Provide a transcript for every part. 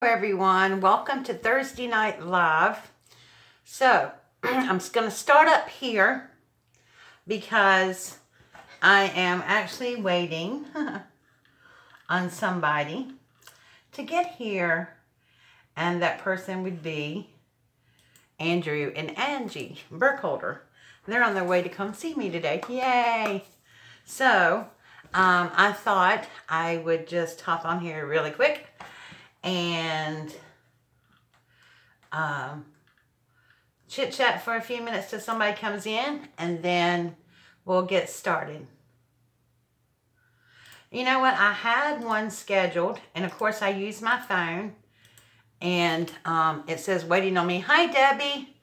Everyone, welcome to Thursday Night Live. So I'm just going to start up here because I am actually waiting on somebody to get here, and that person would be Andrew and Angie Burkholder. They're on their way to come see me today. Yay! So I thought I would just hop on here really quick and chit chat for a few minutes till somebody comes in, and then we'll get started. You know what? I had one scheduled, and of course I use my phone, and it says waiting on me. Hi, Debbie.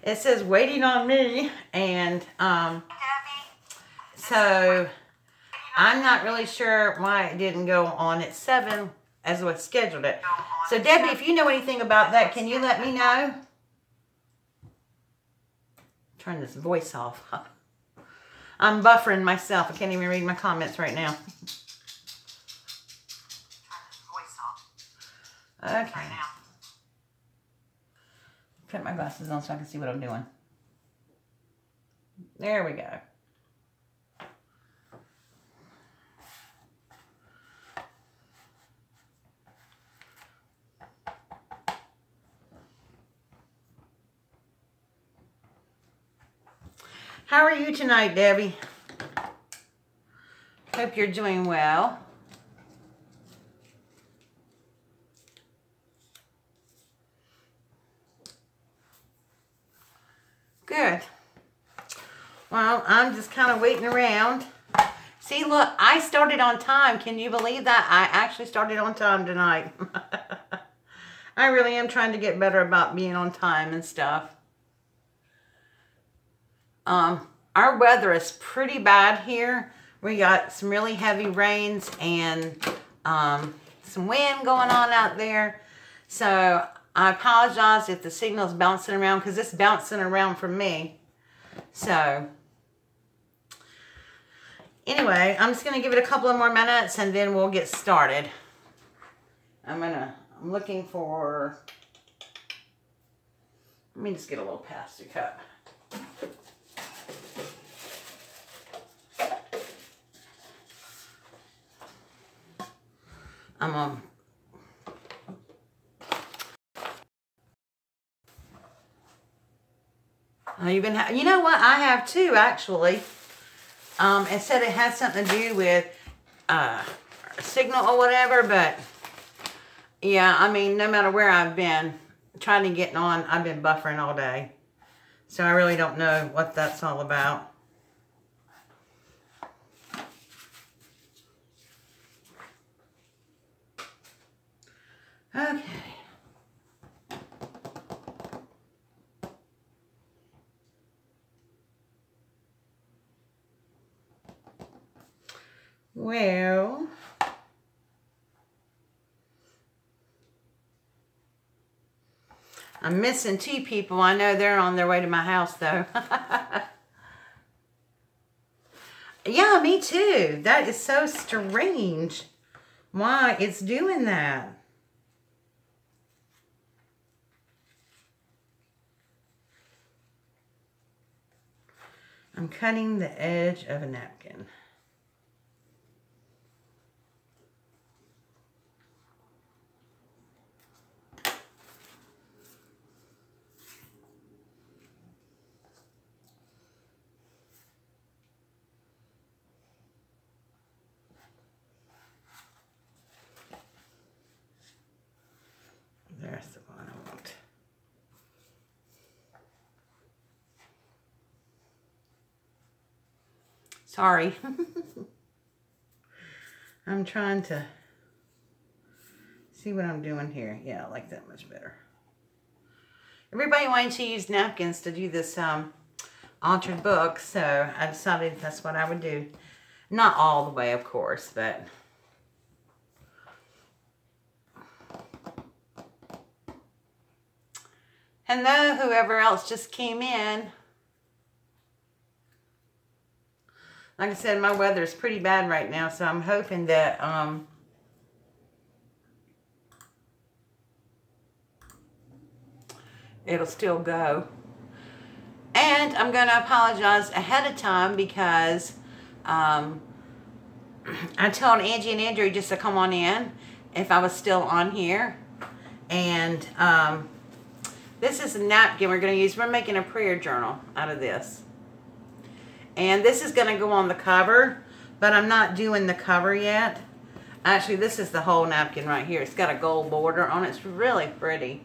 It says waiting on me, and so I'm not really sure why it didn't go on at 7 as we scheduled it. So Debbie, if you know anything about that, can you let me know? Turn this voice off. I'm buffering myself. I can't even read my comments right now. Okay. Put my glasses on so I can see what I'm doing. There we go. How are you tonight, Debbie? Hope you're doing well. Good. Well, I'm just kind of waiting around. See, look, I started on time. Can you believe that? I actually started on time tonight. I really am trying to get better about being on time and stuff. Our weather is pretty bad here. We got some really heavy rains and some wind going on out there. So I apologize if the signal's bouncing around, because it's bouncing around from me. So anyway, I'm just going to give it a couple of more minutes and then we'll get started. I'm looking for, let me just get a little pasta cup. You know what? I have two, actually. It said it had something to do with signal or whatever, but yeah, I mean, no matter where I've been trying to get on, I've been buffering all day. So I really don't know what that's all about. Okay. Well, I'm missing two people. I know they're on their way to my house, though. Yeah, me too. That is so strange. Why it's doing that. I'm cutting the edge of a napkin. There's the one I want. Sorry. I'm trying to see what I'm doing here. Yeah, I like that much better. Everybody wanted to use napkins to do this altered book, so I decided that's what I would do. Not all the way, of course, but hello, whoever else just came in. Like I said, my weather is pretty bad right now, so I'm hoping that it'll still go. And I'm going to apologize ahead of time because I told Angie and Andrew just to come on in if I was still on here. And this is a napkin we're going to use. We're making a prayer journal out of this. And this is going to go on the cover, but I'm not doing the cover yet. Actually, this is the whole napkin right here. It's got a gold border on it. It's really pretty.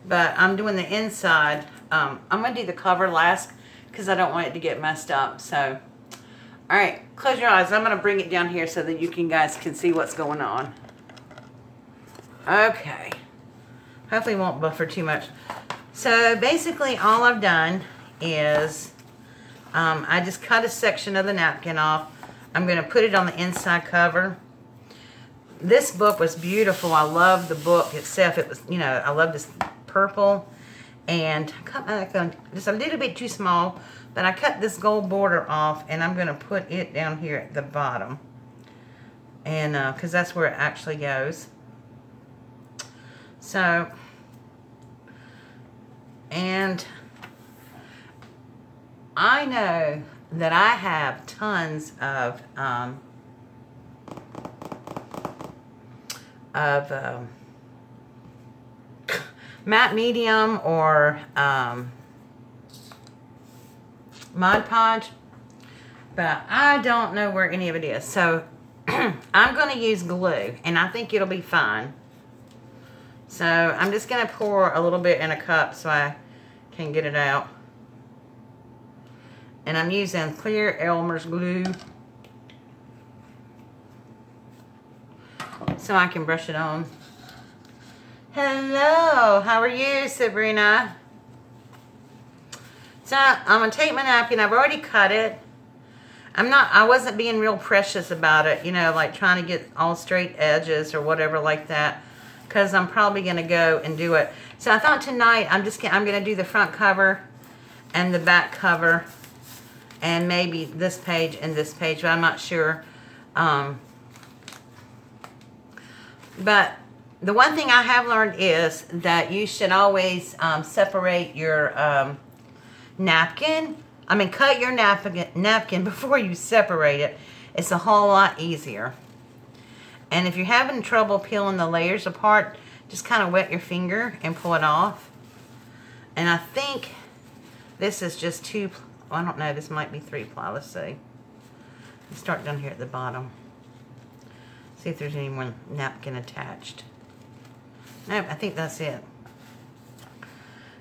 But I'm doing the inside. I'm going to do the cover last because I don't want it to get messed up. So, all right, close your eyes. I'm going to bring it down here so that you guys can see what's going on. Okay. Hopefully it won't buffer too much. So, basically all I've done is I just cut a section of the napkin off. I'm going to put it on the inside cover. This book was beautiful. I love the book itself. It was, you know, I love this purple. And just a little bit too small. But I cut this gold border off. And I'm going to put it down here at the bottom. And because that's where it actually goes. So, and I know that I have tons of matte medium or Mod Podge, but I don't know where any of it is. So I'm going to use glue, and I think it'll be fine. So I'm just going to pour a little bit in a cup so I can get it out. And I'm using clear Elmer's glue so I can brush it on. Hello, how are you, Sabrina? So I'm going to take my napkin. I've already cut it. I wasn't being real precious about it, you know, like trying to get all straight edges or whatever like that, because I'm probably going to go and do it. So I thought tonight I'm going to do the front cover and the back cover and maybe this page and this page, but I'm not sure. But the one thing I have learned is that you should always separate your napkin. I mean, cut your napkin before you separate it. It's a whole lot easier. And if you're having trouble peeling the layers apart, just kind of wet your finger and pull it off. And I think this is just two, I don't know, this might be 3-ply. Let's see. Let's start down here at the bottom. See if there's any more napkin attached. Nope, I think that's it.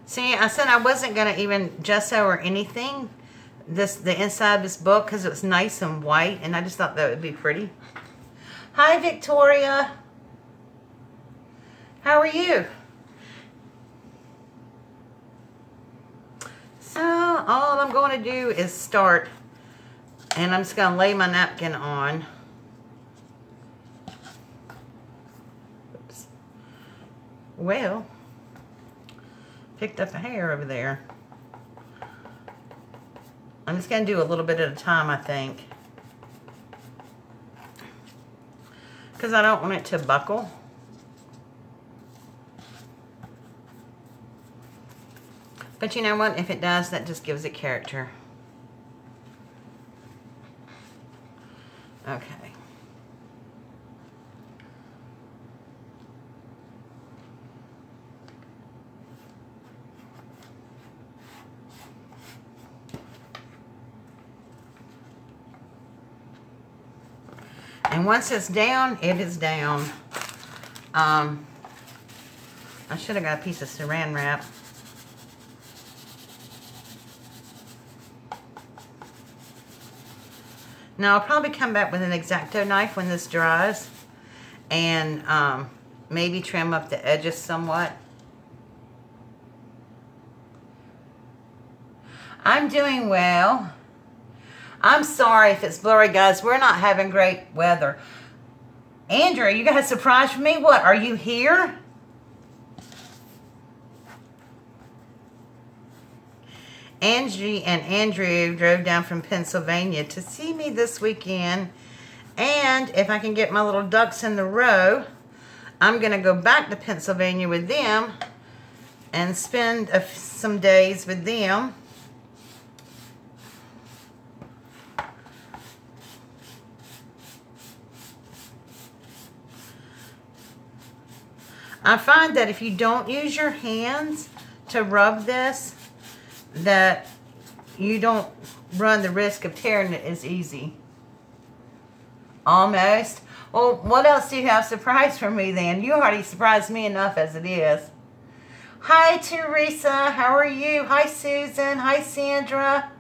See, I said I wasn't going to even gesso or anything. The inside of this book, because it was nice and white, and I just thought that would be pretty. Hi, Victoria. How are you? So, all I'm going to do is start, and I'm just going to lay my napkin on. Oops. Well, picked up a hair over there. I'm just going to do a little bit at a time, I think. Because I don't want it to buckle. But you know what? If it does, that just gives it character. Okay. And once it's down, it is down. I should have got a piece of saran wrap. Now, I'll probably come back with an X-Acto knife when this dries. And maybe trim up the edges somewhat. I'm doing well. I'm sorry if it's blurry, guys. We're not having great weather. Andrew, you got a surprise for me? What, are you here? Angie and Andrew drove down from Pennsylvania to see me this weekend. And if I can get my little ducks in the row, I'm going to go back to Pennsylvania with them and spend some days with them. I find that if you don't use your hands to rub this, that you don't run the risk of tearing it as easy. Almost. Well, what else do you have surprise for me then? You already surprised me enough as it is. Hi, Teresa. How are you? Hi, Susan. Hi, Sandra.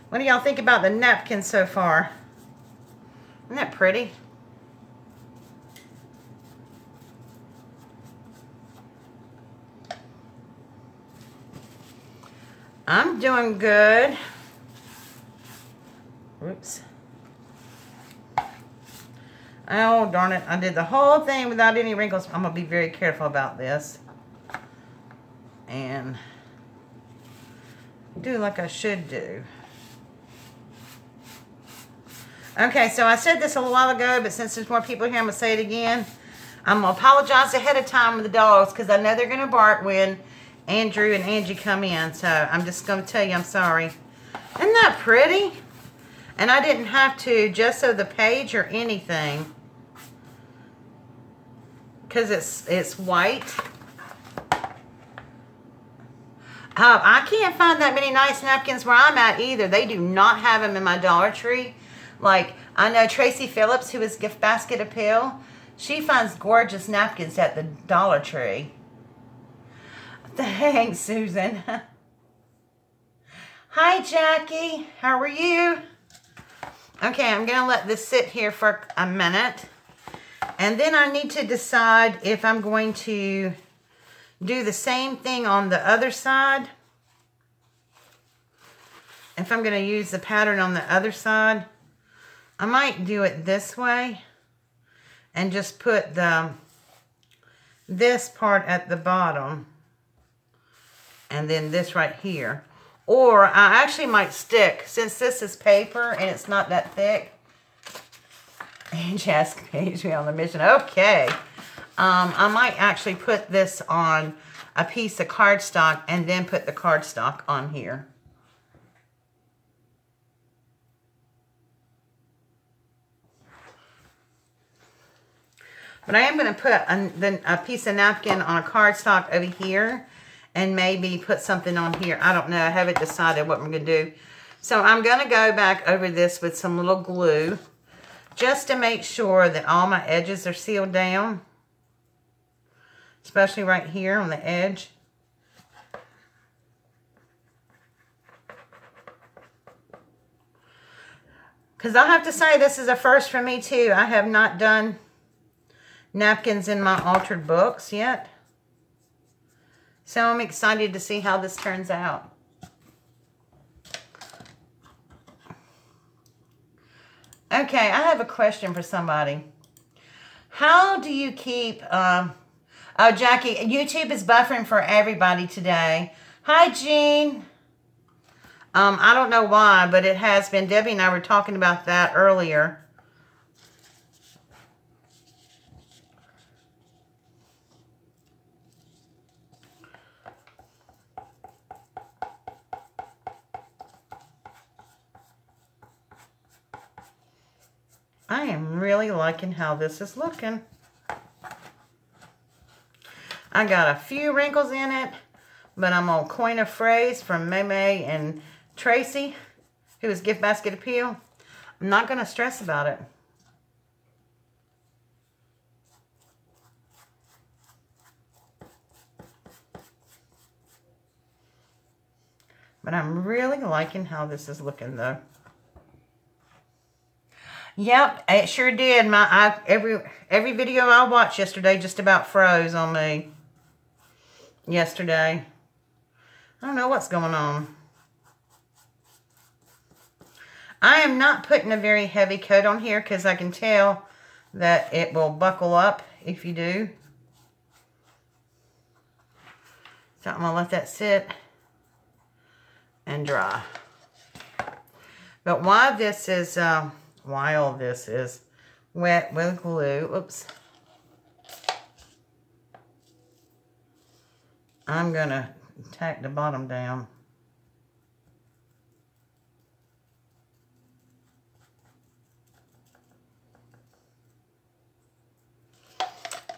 What do y'all think about the napkin so far? Isn't that pretty? I'm doing good. Oops. Oh, darn it. I did the whole thing without any wrinkles. I'm going to be very careful about this. And do like I should do. Okay, so I said this a little while ago, but since there's more people here, I'm going to say it again. I'm going to apologize ahead of time with the dogs because I know they're going to bark when Andrew and Angie come in. So I'm just going to tell you I'm sorry. Isn't that pretty? And I didn't have to gesso the page or anything because it's white. I can't find that many nice napkins where I'm at either. They do not have them in my Dollar Tree. Like, I know Tracy Phillips, who is Gift Basket Appeal, she finds gorgeous napkins at the Dollar Tree. Thanks, Susan. Hi, Jackie. How are you? Okay, I'm going to let this sit here for a minute. And then I need to decide if I'm going to do the same thing on the other side. If I'm going to use the pattern on the other side. I might do it this way and just put this part at the bottom and then this right here. Or I actually might stick, since this is paper and it's not that thick. And Jessica page me on the mission. Okay. I might actually put this on a piece of cardstock and then put the cardstock on here. But I am going to put a piece of napkin on a cardstock over here and maybe put something on here. I don't know. I haven't decided what I'm going to do. So I'm going to go back over this with some little glue just to make sure that all my edges are sealed down. Especially right here on the edge. Because I have to say this is a first for me too. I have not done napkins in my altered books yet. So I'm excited to see how this turns out. Okay, I have a question for somebody. How do you keep... oh, Jackie, YouTube is buffering for everybody today. Hi, Jean. I don't know why, but it has been. Debbie and I were talking about that earlier. I am really liking how this is looking. I got a few wrinkles in it, but I'm on Coin a Phrase from Meme and Tracy, who is Gift Basket Appeal. I'm not going to stress about it. But I'm really liking how this is looking, though. Yep, it sure did. Every video I watched yesterday just about froze on me. Yesterday. I don't know what's going on. I am not putting a very heavy coat on here because I can tell that it will buckle up if you do. So I'm going to let that sit and dry. But while this is wet with glue, oops, I'm gonna tack the bottom down.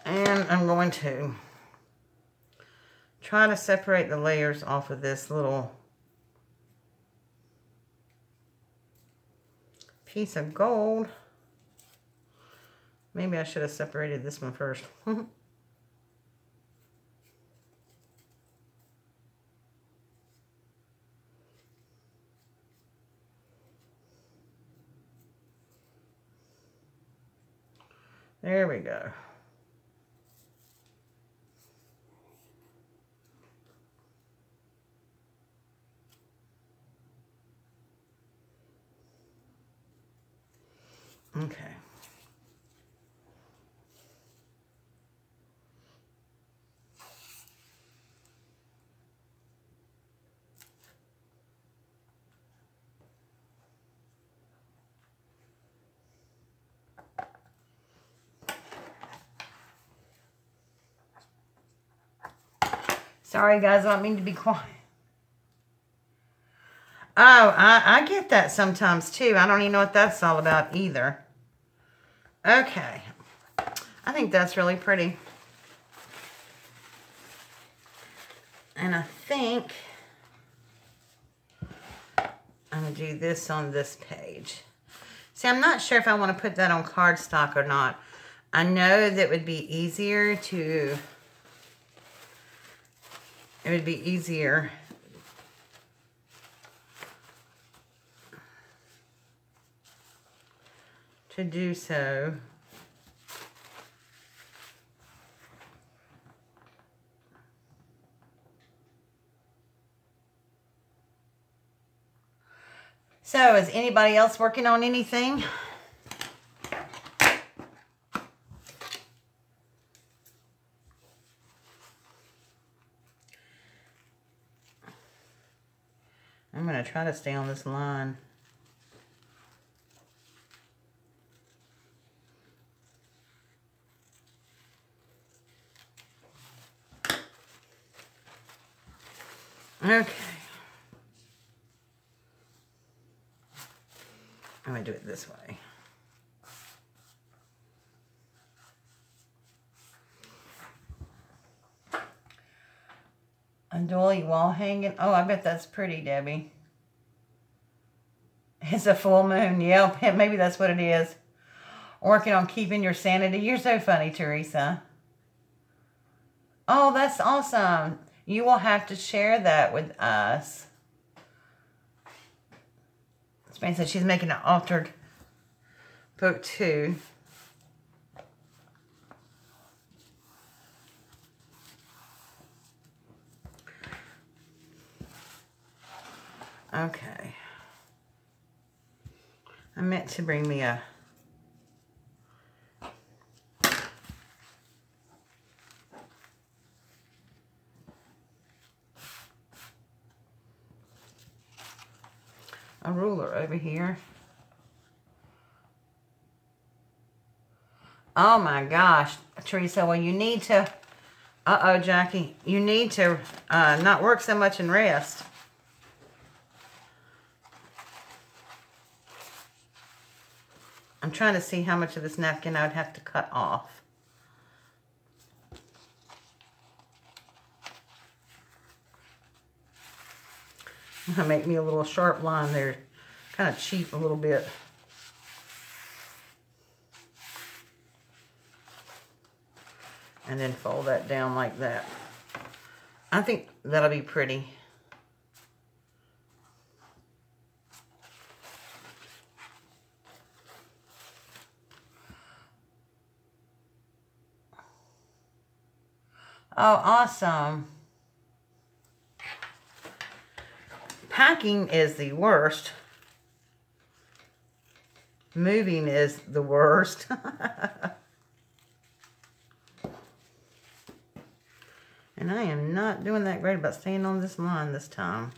And I'm going to try to separate the layers off of this little piece of gold. Maybe I should have separated this one first. There we go. Okay. Sorry guys, I don't mean to be quiet. Oh, I get that sometimes too. I don't even know what that's all about either. Okay. I think that's really pretty. And I think I'm going to do this on this page. See, I'm not sure if I want to put that on cardstock or not. I know that it would be easier to do so. So, is anybody else working on anything? I'm going to try to stay on this line. Okay. I'm going to do it this way. A doily wall hanging. Oh, I bet that's pretty, Debbie. It's a full moon. Yep, maybe that's what it is. Working on keeping your sanity. You're so funny, Teresa. Oh, that's awesome. You will have to share that with us. Spain said she's making an altered book too. Okay. I meant to bring me a ruler over here. Oh my gosh, Teresa, well you need to, uh-oh Jackie, you need to not work so much and rest. I'm trying to see how much of this napkin I would have to cut off. Make me a little sharp line there. Kind of cheap a little bit. And then fold that down like that. I think that'll be pretty. Oh, awesome. Packing is the worst. Moving is the worst. And I am not doing that great about staying on this line this time.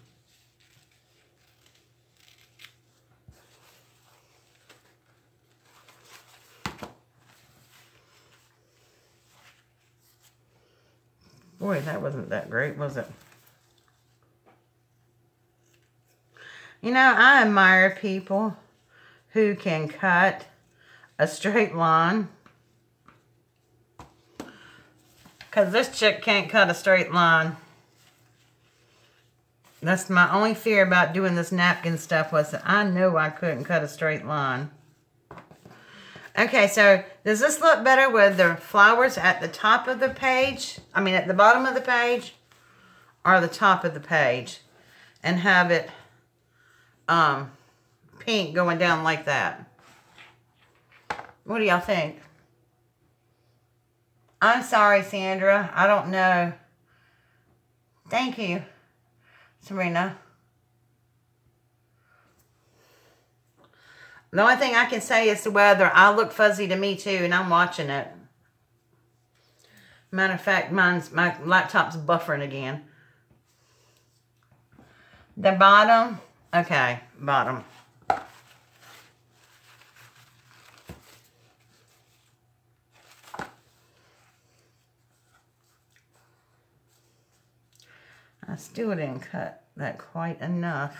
Boy, that wasn't that great, was it? You know, I admire people who can cut a straight line. Because this chick can't cut a straight line. That's my only fear about doing this napkin stuff, was that I know I couldn't cut a straight line. Okay, so does this look better with the flowers at the top of the page? I mean, at the bottom of the page or the top of the page? And have it pink going down like that. What do y'all think? I'm sorry, Sandra. I don't know. Thank you, Serena. The only thing I can say is the weather. I look fuzzy to me too, and I'm watching it. Matter of fact, my laptop's buffering again. The bottom. Okay, bottom. I still didn't cut that quite enough.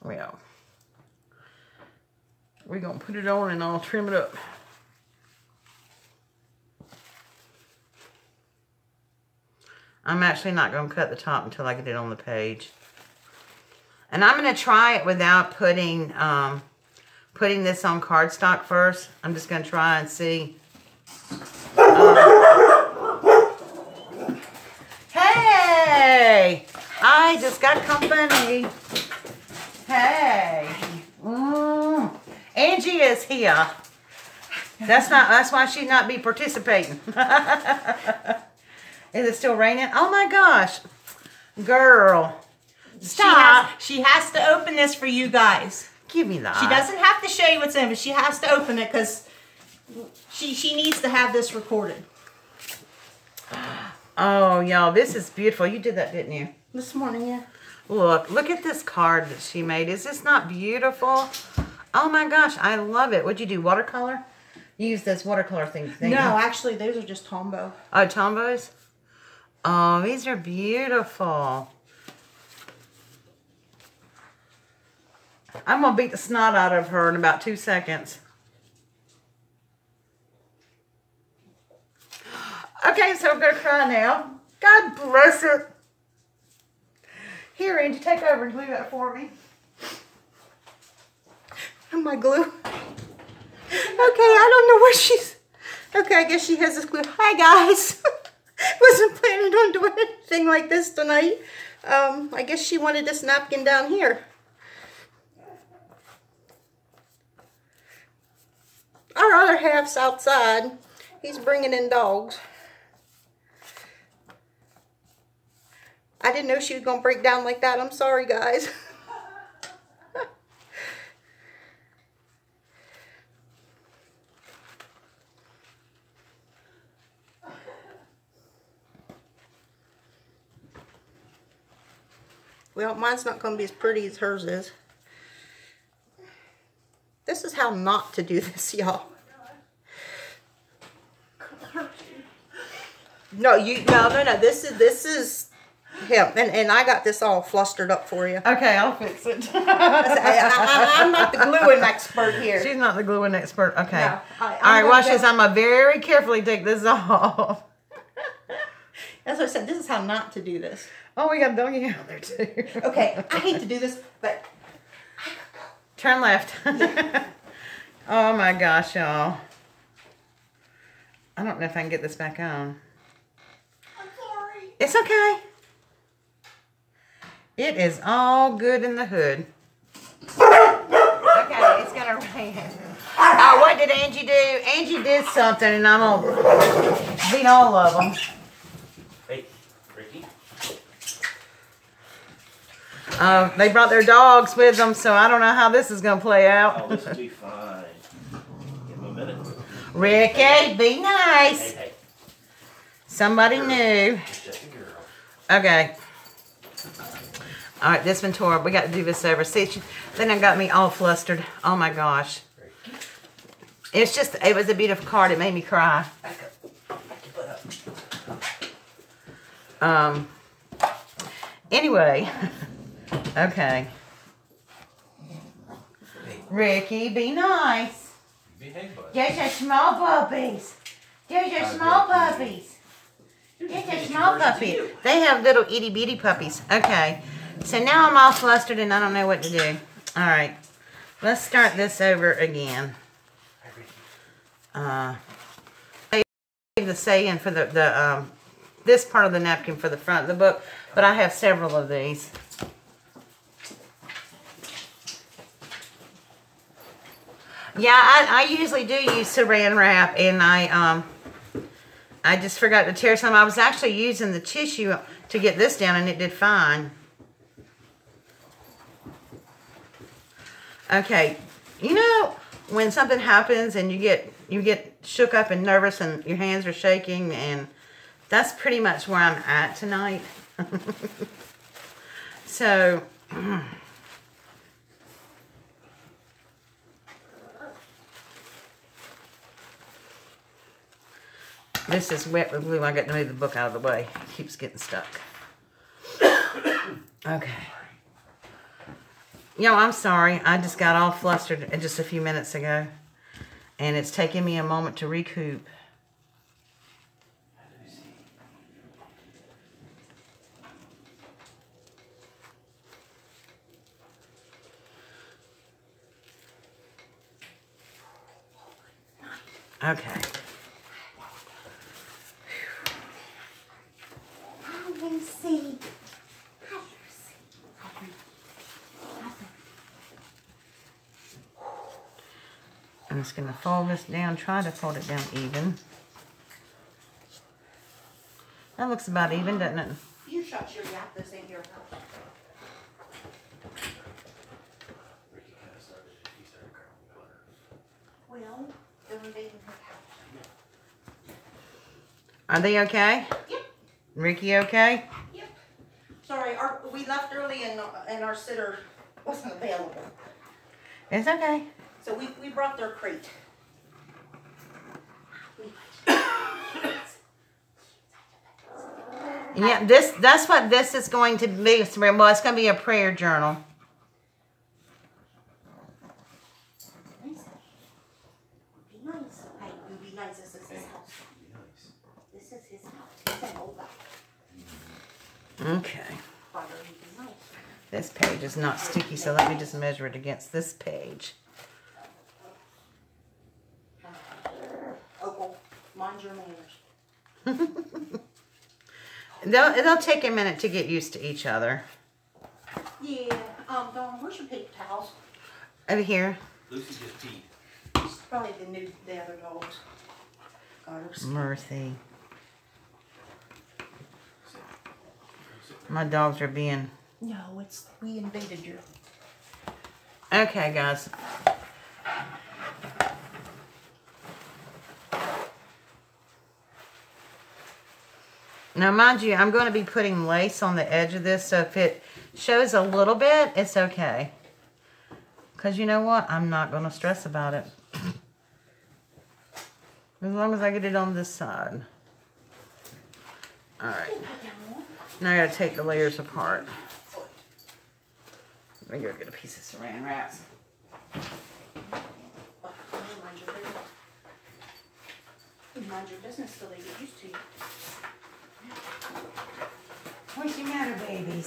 Well, we're going to put it on and I'll trim it up. I'm actually not going to cut the top until I get it on the page. And I'm going to try it without putting this on cardstock first. I'm just going to try and see. Hey! I just got company. Hey. Angie is here. That's why she'd not be participating. Is it still raining? Oh my gosh. Girl. Stop. She has to open this for you guys. Give me that. She doesn't have to show you what's in it, but she has to open it because she needs to have this recorded. Oh, y'all, this is beautiful. You did that, didn't you? This morning, yeah. Look at this card that she made. Is this not beautiful? Oh my gosh, I love it. What'd you do, watercolor? You use this watercolor thing. No, actually, those are just Tombow. Oh, Tombows? Oh, these are beautiful. I'm going to beat the snot out of her in about 2 seconds. Okay, so I'm going to cry now. God bless it. Here, Angie, take over and glue that for me. My glue. Okay, I don't know where she's... Okay, I guess she has this glue. Hi, guys. Wasn't planning on doing anything like this tonight. I guess she wanted this napkin down here. Our other half's outside. He's bringing in dogs. I didn't know she was going to break down like that. I'm sorry, guys. Well, mine's not going to be as pretty as hers is. This is how not to do this, y'all. No, no. This is him, and I got this all flustered up for you. Okay, I'll fix it. I'm not the gluing expert here. She's not the gluing expert. Okay. No, all right, watch this. I'm going to very carefully take this off. As I said, this is how not to do this. Oh, we got a doggy out there too. Okay, I hate to do this, but turn left. Oh my gosh, y'all. I don't know if I can get this back on. I'm sorry. It's okay. It is all good in the hood. Okay, it's gonna rain. Oh, what did Angie do? Angie did something, and I'm gonna beat all of them. Hey, Ricky. They brought their dogs with them, so I don't know how this is gonna play out. Oh, this will be fine. Give him a minute. Ricky, be nice. Hey. Somebody new. Just a girl. Okay. All right, this one tore up. We got to do this over. See, then it got me all flustered. Oh my gosh. it was a beautiful card. It made me cry. Anyway, okay. Ricky, be nice. Behave, bud. There's your small puppies. There's your small puppies. There's your small puppies. They have little itty bitty puppies. Okay. So now I'm all flustered and I don't know what to do. All right. Let's start this over again. Save the say-in for the this part of the napkin for the front of the book, but I have several of these. Yeah, I usually do use saran wrap, and I just forgot to tear some. I was actually using the tissue to get this down, and it did fine. Okay, you know when something happens and you get shook up and nervous, and your hands are shaking, and that's pretty much where I'm at tonight. So. This is wet with glue. I got to move the book out of the way. It keeps getting stuck. Okay. Yo, I'm sorry. I just got all flustered just a few minutes ago. And it's taken me a moment to recoup. Okay. I'm just going to fold this down, try to fold it down even. That looks about even, doesn't it? You shut your mouth, this ain't your house. Well, they're invading her house. Are they okay? Yep. Ricky okay? Yep. Sorry, we left early and our sitter wasn't available. It's okay. So we brought their crate. Yeah, that's what this is going to be. Well, it's going to be a prayer journal. Be nice. Hey, you be nice. This is his house. This is his house. He's an old guy. Okay. Father, you be nice. This page is not sticky, so let me just measure it against this page. Oh, mind your manners. It'll take a minute to get used to each other. Yeah. Dawn, where's your paper towels? Over here. Lucy just peed. It's probably the other dogs. Got her skin. Mercy. My dogs are being... No, we invaded your... Okay, guys. Now, mind you, I'm going to be putting lace on the edge of this, so if it shows a little bit, it's okay. Because you know what? I'm not going to stress about it. As long as I get it on this side. Alright. Now I got to take the layers apart. Let me go get a piece of saran wrap. Mind your business till they get used to you. What's the matter, babies?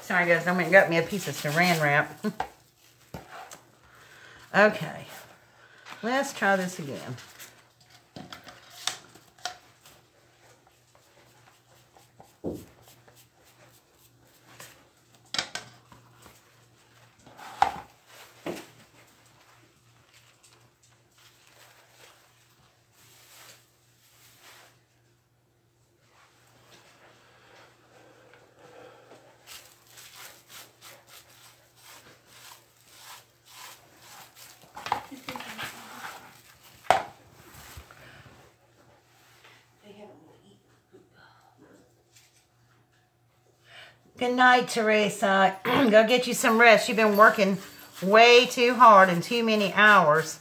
Sorry, guys. I went and got me a piece of saran wrap. Okay. Let's try this again. Good night, Teresa. Go get you some rest. You've been working way too hard and too many hours.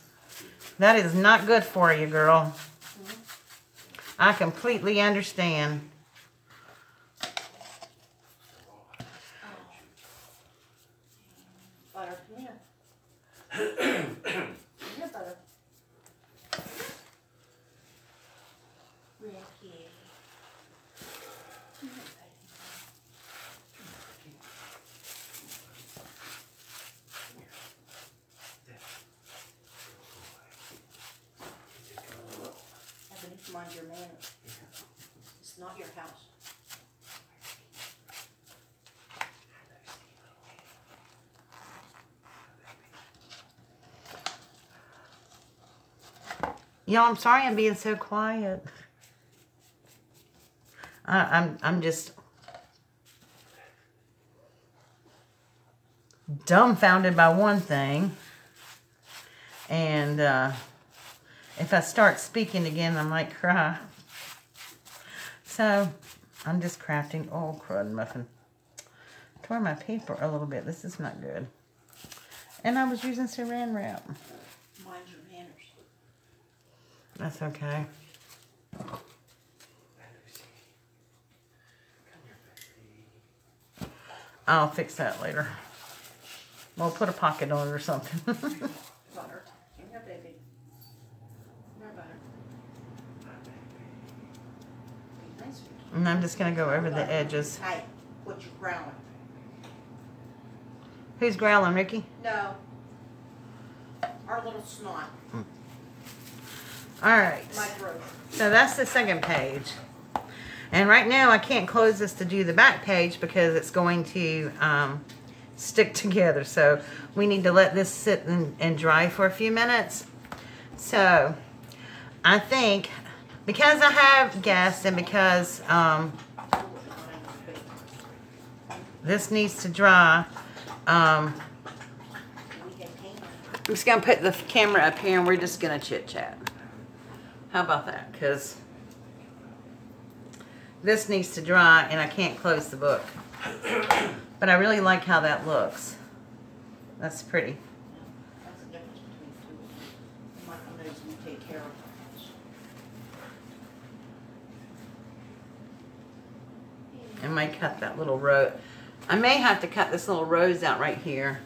That is not good for you, girl. I completely understand. Butter, come here. Come here, butter. Ricky. Mind your manners. It's not your house. Y'all, I'm sorry I'm being so quiet. I'm just dumbfounded by one thing, and if I start speaking again, I might cry. So, I'm just crafting. Oh, crud muffin. Tore my paper a little bit. This is not good. And I was using saran wrap. Mind your manners. That's okay. I'll fix that later. We'll put a pocket on it or something. Butter. Come here, baby. Come here, butter. Be nice, Ricky. And I'm just going to go over the edges. Hey, what you growling? Who's growling, Ricky? No. Our little snot. All right. My throat. So that's the second page. And right now I can't close this to do the back page because it's going to stick together. So we need to let this sit and dry for a few minutes. So I think because I have guests and because this needs to dry, I'm just going to put the camera up here and we're just going to chit chat. How about that? Because this needs to dry and I can't close the book. But I really like how that looks. That's pretty. That's the difference between two of them. Michael knows we take care of things. I may cut that little row. I may have to cut this little rose out right here.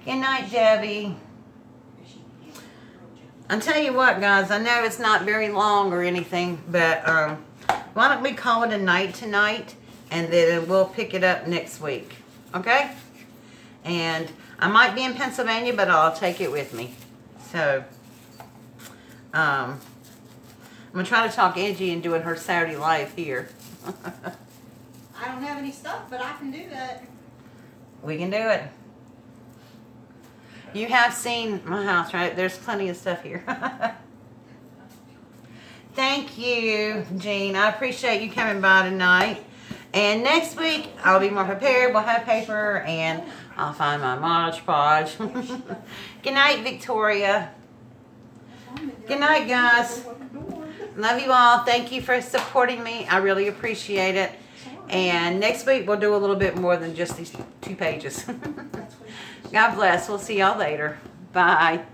Good night, Debbie. I'll tell you what, guys. I know it's not very long or anything, but why don't we call it a night tonight, and then we'll pick it up next week, okay? And I might be in Pennsylvania, but I'll take it with me. So, I'm going to try to talk Angie into doing her Saturday life here. I don't have any stuff, but I can do that. We can do it. You have seen my house, right? There's plenty of stuff here. Thank you, Jean. I appreciate you coming by tonight. And next week, I'll be more prepared. We'll have paper, and I'll find my Mod Podge. Good night, Victoria. Good night, guys. Love you all. Thank you for supporting me. I really appreciate it. And next week, we'll do a little bit more than just these 2 pages. God bless. We'll see y'all later. Bye.